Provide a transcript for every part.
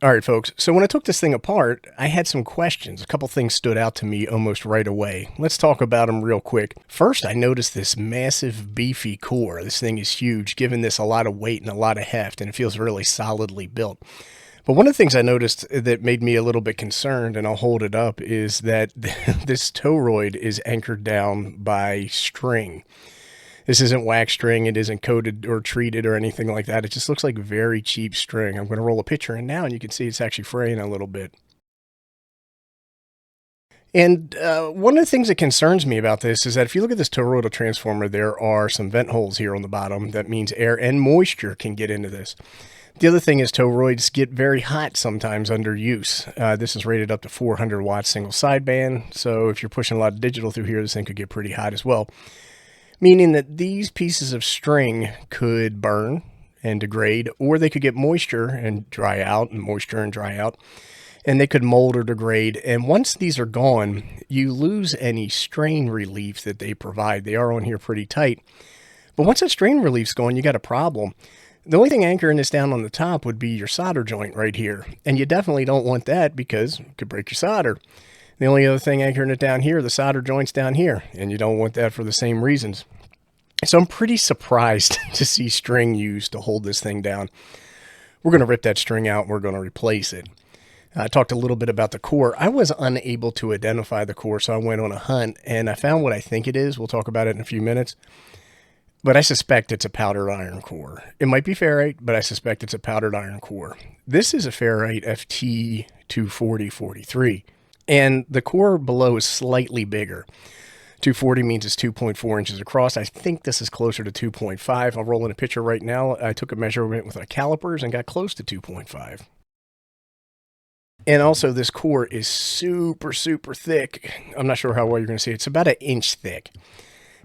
All right, folks. So when I took this thing apart, I had some questions. A couple things stood out to me almost right away. Let's talk about them real quick. First, I noticed this massive beefy core. This thing is huge, giving this a lot of weight and a lot of heft, and it feels really solidly built. But one of the things I noticed that made me a little bit concerned, and I'll hold it up, is that this toroid is anchored down by string. This isn't wax string. It isn't coated or treated or anything like that. It just looks like very cheap string. I'm going to roll a picture in now, and you can see it's actually fraying a little bit. And one of the things that concerns me about this is that if you look at this toroidal transformer, there are some vent holes here on the bottom. That means air and moisture can get into this. The other thing is toroids get very hot sometimes under use. This is rated up to 400 watts single sideband. So if you're pushing a lot of digital through here, this thing could get pretty hot as well. Meaning that these pieces of string could burn and degrade, or they could get moisture and dry out, and moisture and dry out, and they could mold or degrade. And once these are gone, you lose any strain relief that they provide. They are on here pretty tight. But once that strain relief's gone, you got a problem. The only thing anchoring this down on the top would be your solder joint right here. And you definitely don't want that because it could break your solder. The only other thing anchoring it down here, the solder joint's down here, and you don't want that for the same reasons. So I'm pretty surprised to see string used to hold this thing down. We're going to rip that string out and we're going to replace it. I talked a little bit about the core. I was unable to identify the core, so I went on a hunt and I found what I think it is. We'll talk about it in a few minutes. But I suspect it's a powdered iron core. It might be ferrite, but I suspect it's a powdered iron core. This is a ferrite FT24043. And the core below is slightly bigger. 240 means it's 2.4 inches across. I think this is closer to 2.5. I'll roll in a picture right now. I took a measurement with my calipers and got close to 2.5. And also this core is super, super thick. I'm not sure how well you're going to see it. It's about 1 inch thick.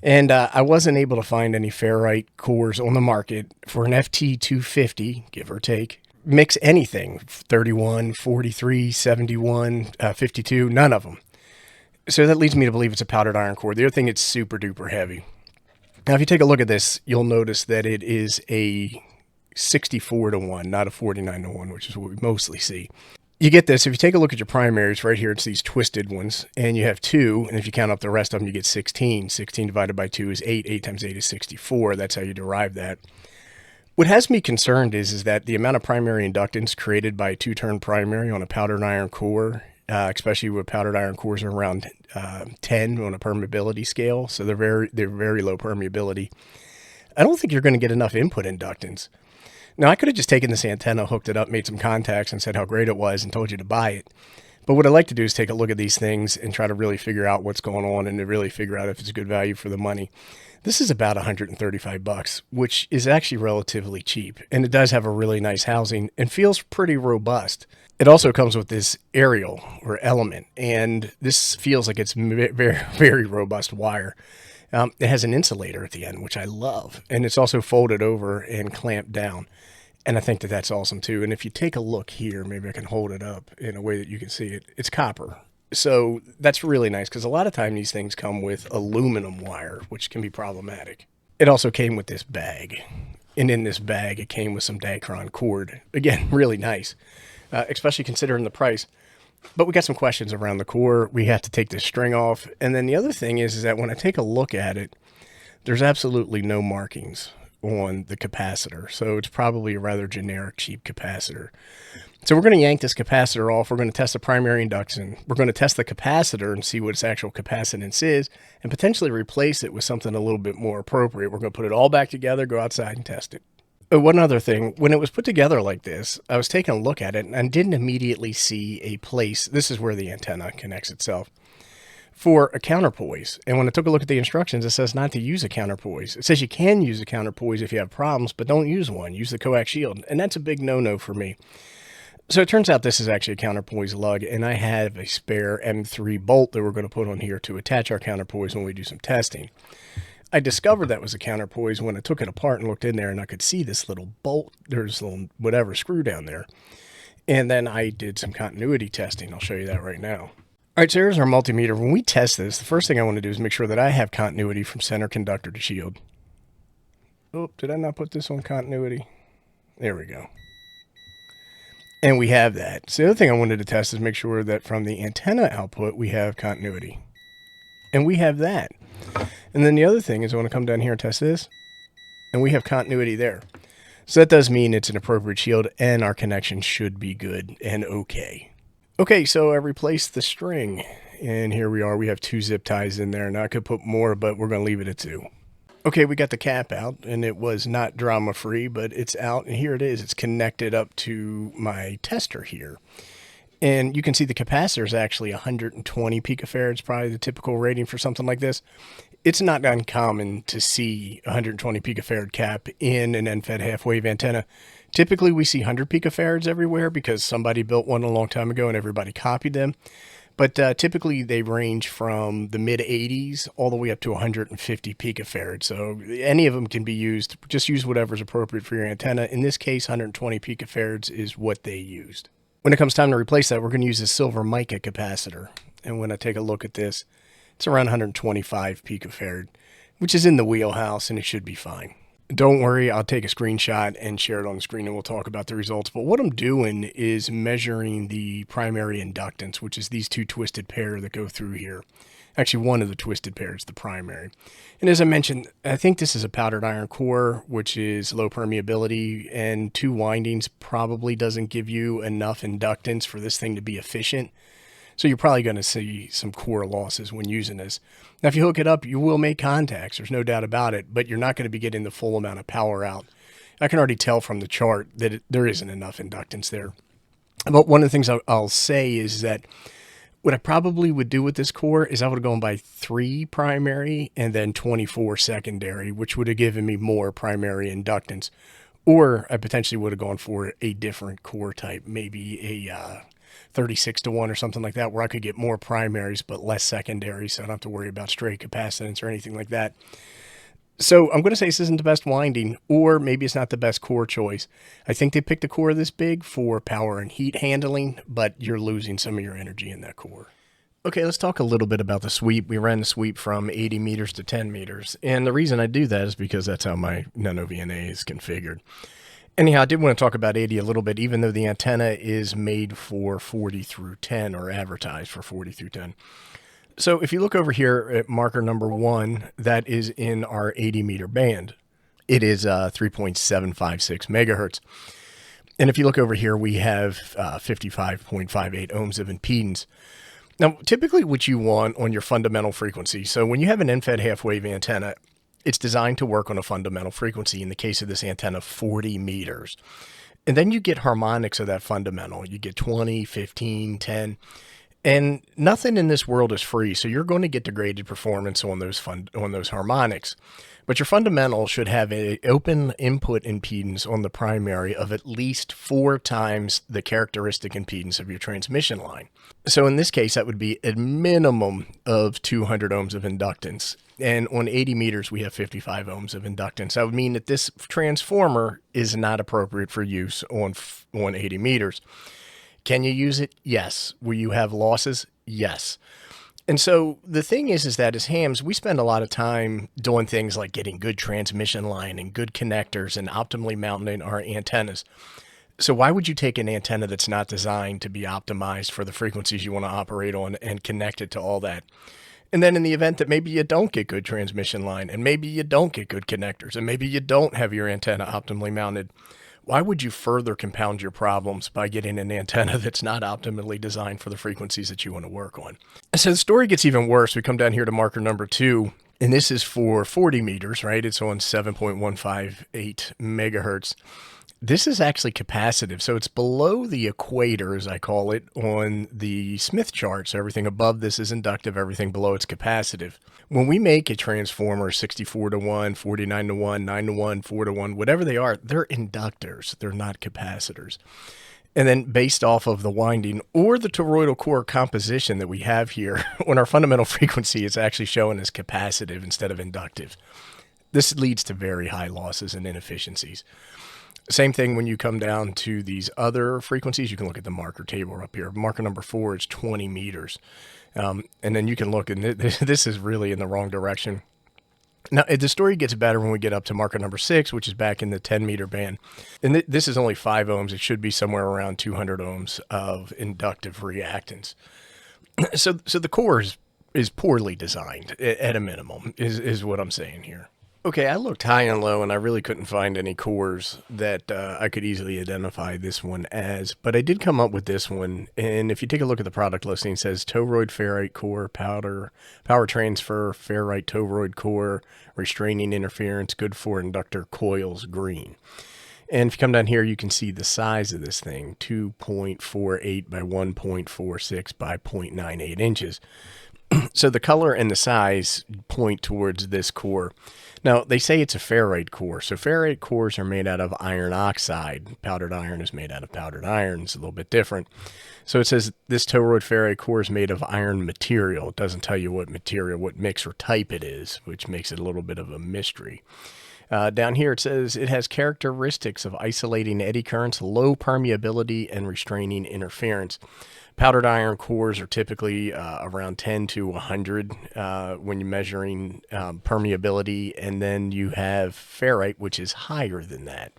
And I wasn't able to find any ferrite cores on the market for an FT250, give or take. Mix anything, 31, 43, 71, 52, none of them. So that leads me to believe it's a powdered iron core. The other thing, it's super duper heavy. Now, if you take a look at this, you'll notice that it is a 64-to-1, not a 49-to-1, which is what we mostly see. You get this, if you take a look at your primaries right here, it's these twisted ones, and you have 2, and if you count up the rest of them, you get 16. 16 divided by 2 is 8. 8 times 8 is 64. That's how you derive that. What has me concerned is that the amount of primary inductance created by a 2-turn primary on a powdered iron core, especially with powdered iron cores are around 10 on a permeability scale, so they're very low permeability. I don't think you're going to get enough input inductance. Now, I could have just taken this antenna, hooked it up, made some contacts, and said how great it was and told you to buy it. But what I like to do is take a look at these things and try to really figure out what's going on and to really figure out if it's good value for the money. This is about $135, which is actually relatively cheap. And it does have a really nice housing and feels pretty robust. It also comes with this aerial or element, and this feels like it's very, very robust wire. It has an insulator at the end, which I love. And it's also folded over and clamped down. And I think that that's awesome too. And if you take a look here, maybe I can hold it up in a way that you can see it. It's copper. So that's really nice because a lot of time these things come with aluminum wire, which can be problematic. It also came with this bag. And in this bag, it came with some Dacron cord. Again, really nice, especially considering the price. But we got some questions around the core. We have to take this string off. And then the other thing is that when I take a look at it, there's absolutely no markings on the capacitor. So it's probably a rather generic, cheap capacitor. So we're going to yank this capacitor off. We're going to test the primary induction. We're going to test the capacitor and see what its actual capacitance is and potentially replace it with something a little bit more appropriate. We're going to put it all back together, go outside and test it. One other thing, when it was put together like this, I was taking a look at it and didn't immediately see a place. This is where the antenna connects itself for a counterpoise. And when I took a look at the instructions, it says not to use a counterpoise. It says you can use a counterpoise if you have problems, but don't use one. Use the coax shield. And that's a big no-no for me. So it turns out this is actually a counterpoise lug, and I have a spare M3 bolt that we're going to put on here to attach our counterpoise when we do some testing. I discovered that was a counterpoise when I took it apart and looked in there, and I could see this little bolt, there's a little whatever screw down there. And then I did some continuity testing. I'll show you that right now. All right, so here's our multimeter. When we test this, the first thing I want to do is make sure that I have continuity from center conductor to shield. Oh, did I not put this on continuity? There we go. And we have that. So the other thing I wanted to test is make sure that from the antenna output, we have continuity. And we have that. And then the other thing is I want to come down here and test this. And we have continuity there. So that does mean it's an appropriate shield and our connection should be good and okay. Okay, so I replaced the string. And here we are. We have 2 zip ties in there. Now I could put more, but we're going to leave it at 2. Okay, we got the cap out, and it was not drama-free, but it's out, and here it is. It's connected up to my tester here. And you can see the capacitor is actually 120 picofarads, probably the typical rating for something like this. It's not uncommon to see 120 picofarad cap in an end-fed half-wave antenna. Typically, we see 100 picofarads everywhere because somebody built one a long time ago and everybody copied them. But typically they range from the mid 80s all the way up to 150 picofarads. So any of them can be used. Just use whatever's appropriate for your antenna. In this case, 120 picofarads is what they used. When it comes time to replace that, we're going to use a silver mica capacitor. And when I take a look at this, it's around 125 picofarad, which is in the wheelhouse, and it should be fine. Don't worry, I'll take a screenshot and share it on the screen and we'll talk about the results. But what I'm doing is measuring the primary inductance, which is these 2 twisted pairs that go through here. Actually, one of the twisted pairs, the primary. And as I mentioned, I think this is a powdered iron core, which is low permeability, and 2 windings probably doesn't give you enough inductance for this thing to be efficient. So you're probably going to see some core losses when using this. Now, if you hook it up, you will make contacts. There's no doubt about it, but you're not going to be getting the full amount of power out. I can already tell from the chart that there isn't enough inductance there. But one of the things I'll say is that what I probably would do with this core is I would have gone by 3 primary and then 24 secondary, which would have given me more primary inductance. Or I potentially would have gone for a different core type, maybe a 36-to-1 or something like that, where I could get more primaries but less secondaries, so I don't have to worry about stray capacitance or anything like that. So I'm going to say this isn't the best winding, or maybe it's not the best core choice. I think they picked a core this big for power and heat handling, but you're losing some of your energy in that core. Okay, let's talk a little bit about the sweep. We ran the sweep from 80 meters to 10 meters, and the reason I do that is because that's how my Nano VNA is configured. Anyhow, I did want to talk about 80 a little bit, even though the antenna is made for 40 through 10 or advertised for 40 through 10. So if you look over here at marker number 1, that is in our 80 meter band. It is 3.756 megahertz. And if you look over here, we have 55.58 ohms of impedance. Now, typically what you want on your fundamental frequency, so when you have an end-fed half-wave antenna, it's designed to work on a fundamental frequency, in the case of this antenna, 40 meters. And then you get harmonics of that fundamental. You get 20, 15, 10. And nothing in this world is free, so you're going to get degraded performance on those harmonics. But your fundamental should have an open input impedance on the primary of at least 4 times the characteristic impedance of your transmission line. So in this case, that would be a minimum of 200 ohms of inductance. And on 80 meters, we have 55 ohms of inductance. That would mean that this transformer is not appropriate for use on 80 meters. Can you use it? Yes. Will you have losses? Yes. And so the thing is that as hams, we spend a lot of time doing things like getting good transmission line and good connectors and optimally mounting our antennas. So why would you take an antenna that's not designed to be optimized for the frequencies you want to operate on and connect it to all that? And then in the event that maybe you don't get good transmission line and maybe you don't get good connectors and maybe you don't have your antenna optimally mounted, why would you further compound your problems by getting an antenna that's not optimally designed for the frequencies that you want to work on? And so the story gets even worse. We come down here to marker number 2, and this is for 40 meters, right? It's on 7.158 megahertz. This is actually capacitive, so it's below the equator, as I call it, on the Smith chart. So everything above this is inductive, everything below it's capacitive. When we make a transformer 64-to-1, 49-to-1, 9-to-1, 4-to-1, whatever they are, they're inductors. They're not capacitors. And then based off of the winding or the toroidal core composition that we have here, on our fundamental frequency, it's actually showing as capacitive instead of inductive. This leads to very high losses and inefficiencies. Same thing when you come down to these other frequencies. You can look at the marker table up here. Marker number 4 is 20 meters. And then you can look, and this is really in the wrong direction. Now, the story gets better when we get up to marker number 6, which is back in the 10-meter band. And this is only 5 ohms. It should be somewhere around 200 ohms of inductive reactance. So the core is poorly designed at a minimum, is what I'm saying here. Okay, I looked high and low, and I really couldn't find any cores that I could easily identify this one as, but I did come up with this one, and if you take a look at the product listing, it says toroid ferrite core, power transfer, ferrite toroid core, restraining interference, good for inductor coils, green. And if you come down here, you can see the size of this thing, 2.48 by 1.46 by 0.98 inches. So the color and the size point towards this core. Now, they say it's a ferrite core. So ferrite cores are made out of iron oxide. Powdered iron is made out of powdered iron. It's a little bit different. So it says this toroid ferrite core is made of iron material. It doesn't tell you what material, what mix or type it is, which makes it a little bit of a mystery. Down here it says it has characteristics of isolating eddy currents, low permeability, and restraining interference. Powdered iron cores are typically around 10 to 100 when you're measuring permeability, and then you have ferrite, which is higher than that.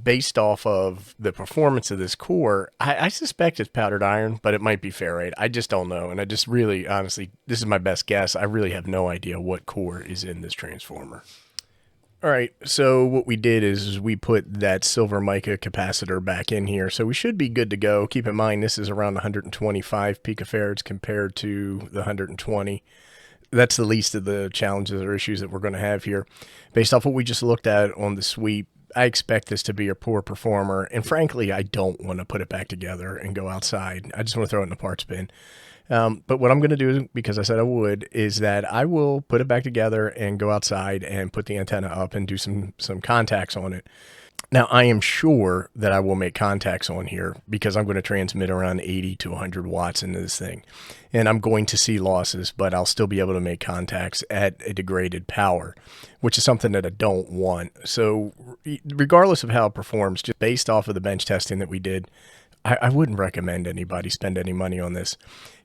Based off of the performance of this core, I suspect it's powdered iron, but it might be ferrite. I just don't know, and I just really, honestly, this is my best guess. I really have no idea what core is in this transformer. All right, so what we did is we put that silver mica capacitor back in here, so we should be good to go. Keep in mind, this is around 125 picofarads compared to the 120. That's the least of the challenges or issues that we're going to have here. Based off what we just looked at on the sweep, I expect this to be a poor performer, and frankly, I don't want to put it back together and go outside. I just want to throw it in the parts bin. But what I'm going to do, because I said I would, is that I will put it back together and go outside and put the antenna up and do some contacts on it. Now, I am sure that I will make contacts on here because I'm going to transmit around 80 to 100 watts into this thing. And I'm going to see losses, but I'll still be able to make contacts at a degraded power, which is something that I don't want. So regardless of how it performs, just based off of the bench testing that we did, I wouldn't recommend anybody spend any money on this.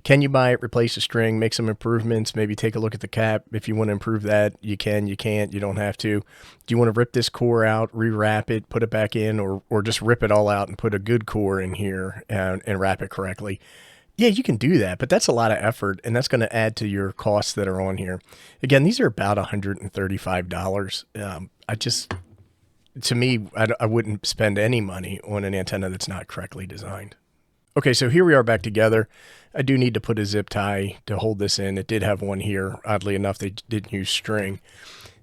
Can you buy it, replace a string, make some improvements, maybe take a look at the cap? If you want to improve that, you can, you can't, you don't have to. Do you want to rip this core out, rewrap it, put it back in, or just rip it all out and put a good core in here and wrap it correctly? Yeah, you can do that, but that's a lot of effort, and that's going to add to your costs that are on here. Again, these are about $135. To me, I wouldn't spend any money on an antenna that's not correctly designed. Okay, so here we are back together. I do need to put a zip tie to hold this in. It did have one here. Oddly enough, they didn't use string.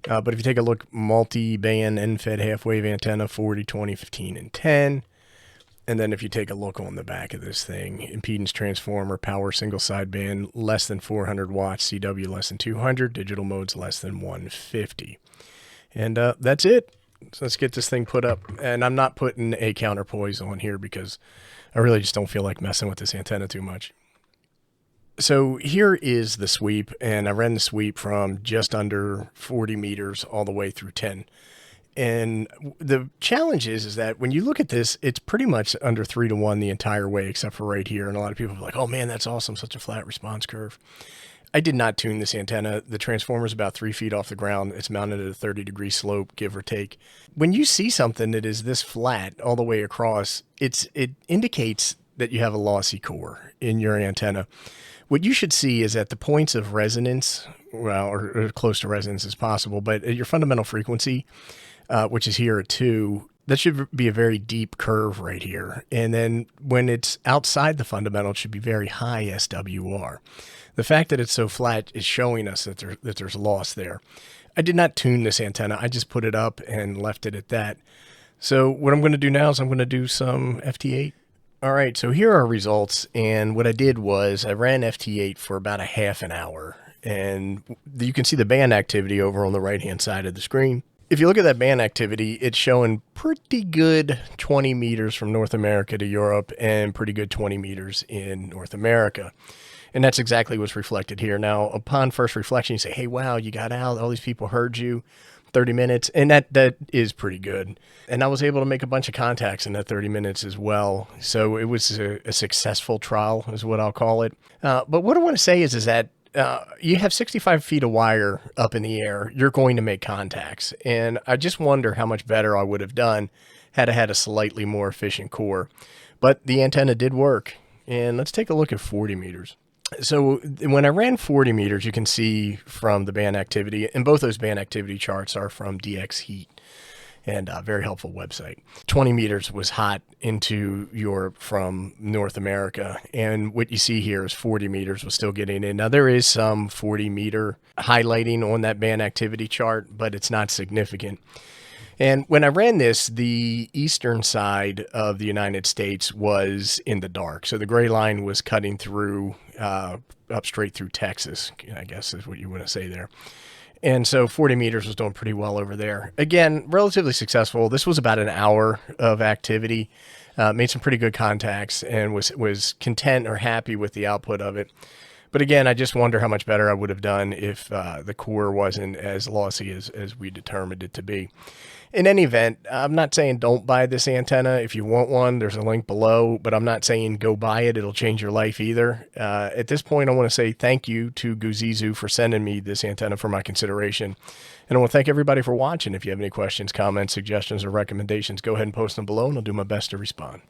But if you take a look, multi-band end-fed half-wave antenna, 40, 20, 15, and 10. And then if you take a look on the back of this thing, impedance transformer, power single sideband, less than 400 watts, CW less than 200, digital modes less than 150. And that's it. So let's get this thing put up. And I'm not putting a counterpoise on here because I really just don't feel like messing with this antenna too much. So here is the sweep, and I ran the sweep from just under 40 meters all the way through 10. And the challenge is that when you look at this, it's pretty much under 3 to 1 the entire way, except for right here. And a lot of people are like, oh man, that's awesome, such a flat response curve. I did not tune this antenna. The transformer is about 3 feet off the ground. It's mounted at a 30-degree slope, give or take. When you see something that is this flat all the way across, it indicates that you have a lossy core in your antenna. What you should see is at the points of resonance, well, or close to resonance as possible, but at your fundamental frequency, which is here at 2, that should be a very deep curve right here. And then when it's outside the fundamental, it should be very high SWR. The fact that it's so flat is showing us that there's loss there. I did not tune this antenna. I just put it up and left it at that. So what I'm going to do now is I'm going to do some FT8. All right, so here are results. And what I did was I ran FT8 for about a half an hour. And you can see the band activity over on the right-hand side of the screen. If you look at that band activity, it's showing pretty good 20 meters from North America to Europe and pretty good 20 meters in North America. And that's exactly what's reflected here. Now, upon first reflection, you say, hey, wow, you got out. All these people heard you. 30 minutes. And that is pretty good. And I was able to make a bunch of contacts in that 30 minutes as well. So it was a successful trial is what I'll call it. But what I want to say is that you have 65 feet of wire up in the air, you're going to make contacts. And I just wonder how much better I would have done had I had a slightly more efficient core. But the antenna did work. And let's take a look at 40 meters. So when I ran 40 meters, you can see from the band activity, and both those band activity charts are from DX Heat, and a very helpful website. 20 meters was hot into Europe from North America, and what you see here is 40 meters was still getting in. Now there is some 40 meter highlighting on that band activity chart, but it's not significant. And when I ran this, the eastern side of the United States was in the dark. So the gray line was cutting through, up straight through Texas, I guess is what you want to say there. And so 40 meters was doing pretty well over there. Again, relatively successful. This was about an hour of activity. Made some pretty good contacts and was content or happy with the output of it. But again, I just wonder how much better I would have done if the core wasn't as lossy as we determined it to be. In any event, I'm not saying don't buy this antenna. If you want one, there's a link below, but I'm not saying go buy it. It'll change your life either. At this point, I want to say thank you to GOOZEEZOO for sending me this antenna for my consideration. And I want to thank everybody for watching. If you have any questions, comments, suggestions, or recommendations, go ahead and post them below, and I'll do my best to respond.